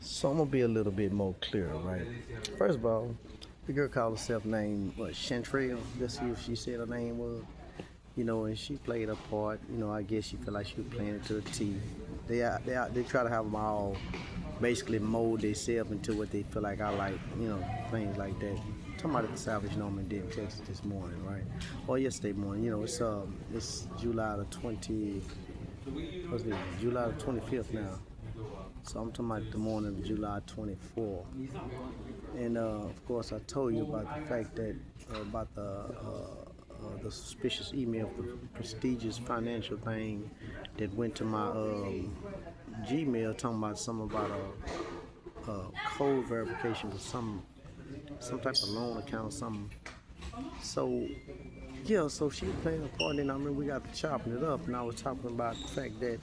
So I'm gonna be a little bit more clear, right? First of all, the girl called herself named Chantrell. Let's see if she said her name was. And she played a part. I guess she felt like she was playing it to a T. They try to have them all basically mold themselves into what they feel like I like. Things like that. Talking about the Salvation Army in Texas this morning, right? Or yesterday morning. It's July the 20. What's it? July the 25th now. So I'm talking about the morning of July 24th. And of course, I told you about the fact that about the suspicious email, the prestigious financial thing that went to my Gmail, talking about something about a code verification for some type of loan account or something. So yeah, so she was playing a part, and I mean we got to chopping it up, and I was talking about the fact that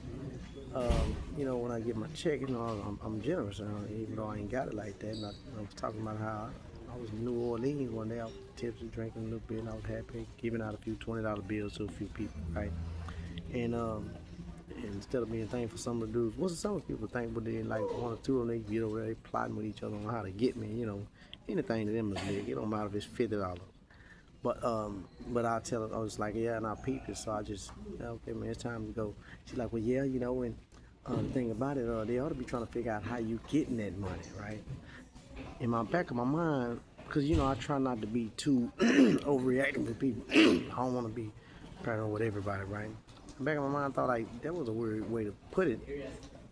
when I get my check, I'm generous, even though I ain't got it like that. And I was talking about how I was in New Orleans one day, I was tipsy, drinking a little bit, and I was happy, giving out a few $20 bills to a few people, right? And instead of being thankful for some of the dudes, some people thankful, then like one or two of them, they get over there, they plotting with each other on how to get me, anything to them is big. It don't matter if it's $50. But I tell her, I was like, yeah, and I peeped it, so I just, okay, man, it's time to go. She's like, well, yeah, and the thing about it, they ought to be trying to figure out how you getting that money, right? In my back of my mind, because, I try not to be too overreactive with people. I don't want to be paranoid with everybody, right? In the back of my mind, I thought, like, that was a weird way to put it.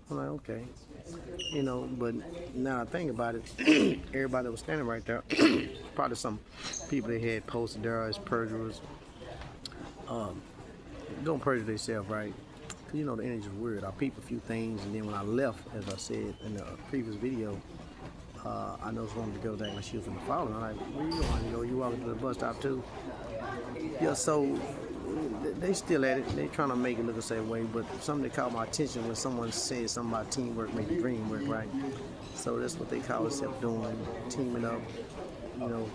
I'm like, okay. But now I think about it, everybody that was standing right there, probably some people that had posted there as perjurers, don't perjure themselves, right? Because the energy is weird. I peeped a few things, and then when I left, as I said in the previous video, I noticed one of the girls acting like she was in the following. I'm like, where you going? You walking to the bus stop too? Yeah, so they still at it. They trying to make it look the same way, but something that caught my attention when someone said something about teamwork make the dream work, right? So that's what they call themselves doing, teaming up,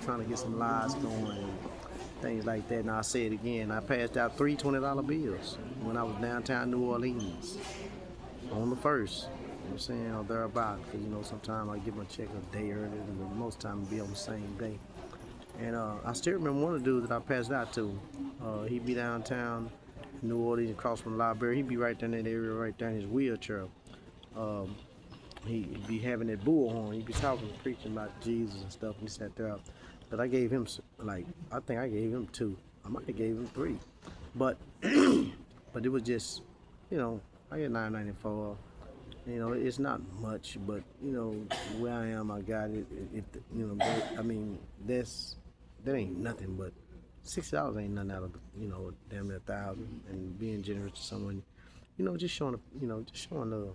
trying to get some lies going, things like that. And I'll say it again, I passed out three $20 bills when I was downtown New Orleans on the first. You know what I'm saying, or thereabout, because sometimes I get my check a day earlier, and most times be on the same day. And I still remember one of the dudes that I passed out to. He'd be downtown New Orleans across from the library. He'd be right there in that area, right there in his wheelchair. Um, he'd be having that bullhorn. He'd be talking, preaching about Jesus and stuff. And he sat there. But I gave him, I think I gave him two. I might have gave him three. But but it was just, I get $9.94. It's not much, but where I am, I got it. I mean, that ain't nothing, but $60 ain't nothing out of damn near 1,000. And being generous to someone, just showing love.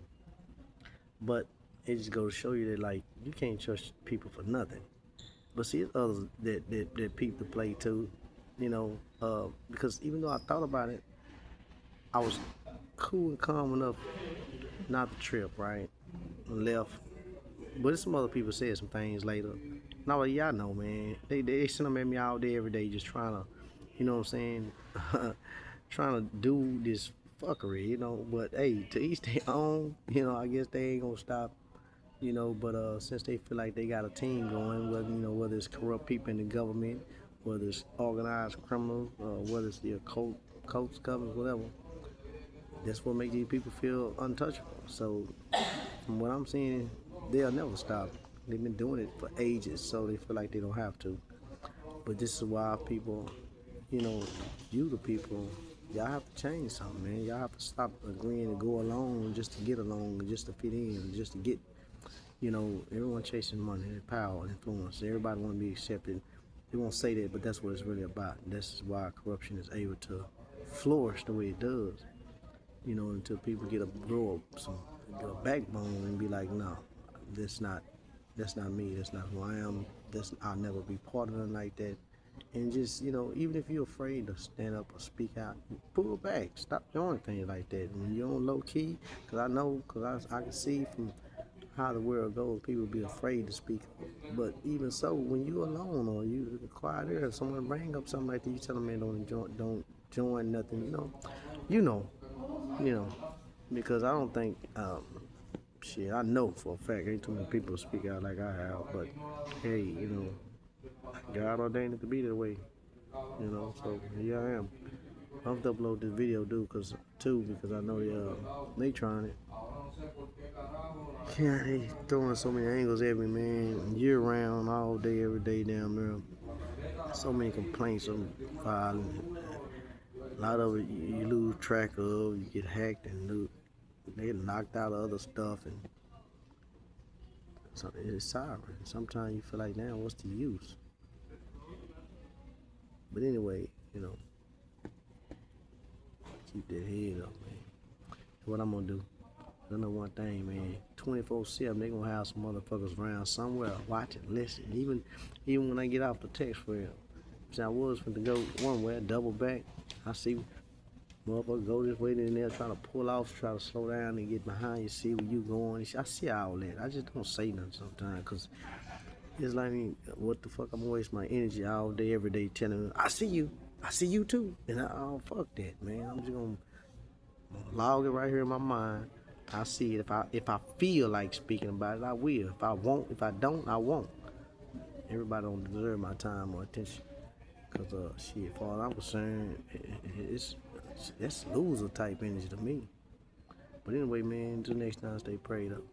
But it just goes to show you that like you can't trust people for nothing. But see, it's others that peep the play too, because even though I thought about it, I was cool and calm enough not to trip, right? Left. But some other people said some things later. Now, y'all know, man. They send them at me all day, every day, just trying to, you know what I'm saying? Trying to do this fuckery, But hey, to each their own, I guess they ain't gonna stop, But since they feel like they got a team going, whether it's corrupt people in the government, whether it's organized criminals, whether it's the occult, cults, covers, whatever, that's what makes these people feel untouchable. So, from what I'm seeing, they'll never stop. They've been doing it for ages, so they feel like they don't have to. But this is why people, you the people, y'all have to change something, man. Y'all have to stop agreeing to go along just to get along, just to fit in, just to get, everyone chasing money, power, influence. Everybody want to be accepted. They won't say that, but that's what it's really about. This is why corruption is able to flourish the way it does. Until people grow up a backbone and be like, no, that's not me, that's not who I am, I'll never be part of nothing like that. And just, even if you're afraid to stand up or speak out, pull back, stop doing things like that. When you're on low key, because I can see from how the world goes, people be afraid to speak. But even so, when you're alone or you quiet there, someone bring up something like that, you tell them, man, don't join nothing, you know, because I don't think shit, I know for a fact ain't too many people speak out like I have, but hey, God ordained it to be that way, so here I am. I'm gonna upload this video, because I know they trying it. Yeah, they throwing so many angles at me, man, year round, all day, every day down there. So many complaints on filing. A lot of it you lose track of, you get hacked and they get knocked out of other stuff, and so it's sour. Sometimes you feel like, damn, what's the use? But anyway, keep that head up, man. What I'm gonna do? I know one thing, man. 24/7, they gonna have some motherfuckers around somewhere watching, listening. Even when I get off the text for real. See, I was finna go one way, double back. I see motherfuckers go this way, and they're trying to pull off, try to slow down and get behind you, see where you going. I see all that. I just don't say nothing sometimes, because it's like, what the fuck? I'm gonna waste my energy all day, every day, telling them, I see you too. And fuck that, man. I'm just gonna log it right here in my mind. I see it. If I feel like speaking about it, I will. If I won't, if I don't, I won't. Everybody don't deserve my time or attention. Cause shit, as far as I'm concerned, that's loser type energy to me. But anyway, man, until next time, stay prayed up.